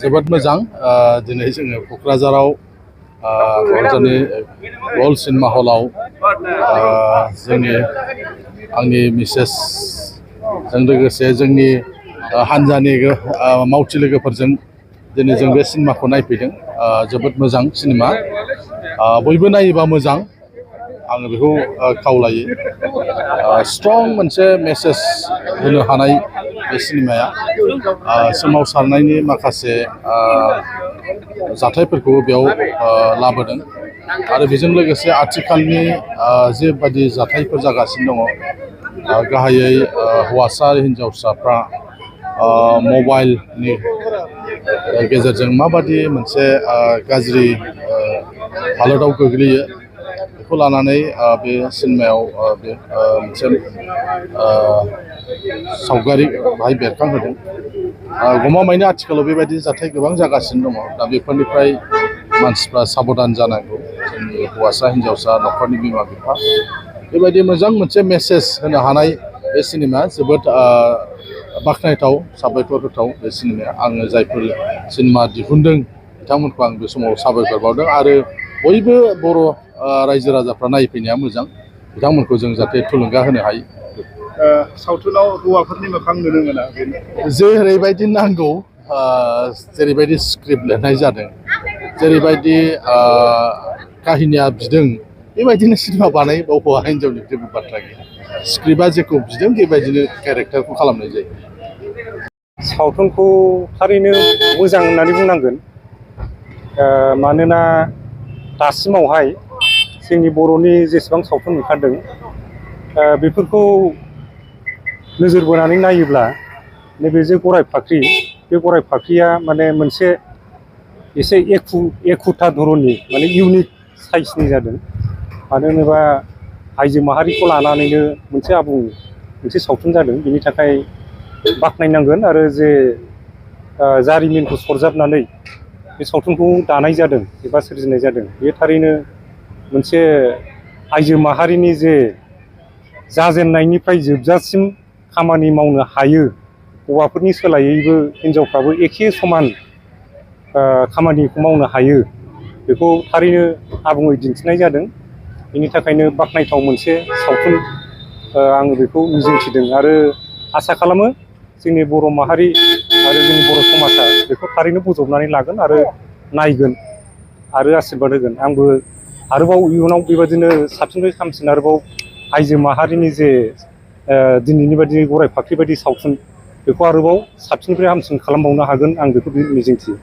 जोबोद मोजां दिनै जोङो क'क्राझाराव क'क्राझारनि वर्ल्ड सिनेमा हलाव जोंनि आंनि मिसेसजों लोगोसे जोंनि हानजानि मावथि लोगोफोरजों दिनै जों बे सिनेमाखौ नायफैदों। जोबोद मोजां सिनेमा, बयबो नायोबा मोजां आङो बेखौ खावलायो। स्ट्रं मोनसे मेसेज होनो हानाय बे सिनेमाया सोमावसारनायनि माखासे जाथायफोरखौ बेयाव लाबोदों आरो बेजों लोगोसे आथिखालनि जेबादि जाथायफोर जागासिनो दङ, गाहायै हौवासा आरो हिन्जावसाफ्रा मबाइलनि गेजेरजों माबादि मोनसे गाज्रि हालोदाव गोग्लैयो बेखौ लानानै बे सिनेमायाव बे मोनसे सावगारि बाहाय बेरखांहोदों। गमामायैनो आथिखालाव बेबायदि जाथाय गोबां जागासिनो दङ। दा बेफोरनिफ्राय मानसिफ्रा साबधान जानांगौ। जोंनि हौवासा हिन्जावसा न'खरनि बिमा बिफा बेबायदि मोजां मोनसे मेसेज होनो हानाय बे सिनेमाया जोबोद बाख्नायथाव, साबायखर होथाव बे सिनेमाया। आङो जायफोर सिनेमा दिहुनदों बिथांमोनखौ आं बे समाव साबायखर बावदों आरो बयबो बर' रायजो राजाफ्रा नायफैनाया मोजां, बिथांमोनखौ जों जाहाथे थुलुंगा होनो हायो। सावथुनाव हौवाफोरनि मोखां नुनो मोना, जेरैबायदि नांगौ, जेरैबायदि स्क्रिप्ट लिरनाय जादों, जेरैबायदि काहिनिया बिदों, बेबायदिनो सिनेमा बानायबाव हौवा हिन्जावनि जेबो बाथ्रा गैया। स्क्रिप्टआ जेखौ बिदों बेबायदिनो केरेक्टारखौ खालामनाय जायो। सावथुनखौ थारैनो मोजां होननानै बुंनांगोन। मानोना दासिमावहाय जोंनि बर'नि जेसेबां सावथुन ओंखारदों बेफोरखौ नोजोर बोनानै नायोब्ला नैबे जे गराय फाख्रि, बे गराय फाख्रिया माने मोनसे एसे एखुथा धरननि माने इउनिक साइजनि जादों। मानो होनोबा आइजो माहारिखौ लानानैनो मोनसे आबुं मोनसे सावथुन जादों। बिनि थाखाय बाख्नायनांगोन आरो जे जारिमिनखौ सरजाबनानै बे सावथुनखौ दानाय जादों एबा सोरजिनाय जादों, बेयो थारैनो मोनसे आइजो माहारिनि जे जाजेननायनिफ्राय जोबजासिम खामानि मावनो हायो, हौवाफोरनि सोलायैबो हिन्जावफ्राबो एखे समान खामानिखौ मावनो हायो, बेखौ थारैनो आबुङै दिन्थिनाय जादों। बेनि थाखायनो बाख्नायथाव मोनसे सावथुन आङो बेखौ मिजिंथिदों आरो आसा खालामो जोंनि बर' माहारि आरो जोंनि बर' समाजा बेखौ थारैनो बोजबनानै लागोन आरो नायगोन आरो आसिरबाद होगोन। आंबो आरोबाव इयुनाव बेबायदिनो साबसिननिफ्राय हामसिन आरोबाव आइजो माहारिनि जे दिनैनि बायदि गराय फाख्रि बायदि सावथुन, बेखौ आरोबाव साबसिननिफ्राय हामसिन खालामबावनो हागोन, आं बेखौ मिजिंथियो।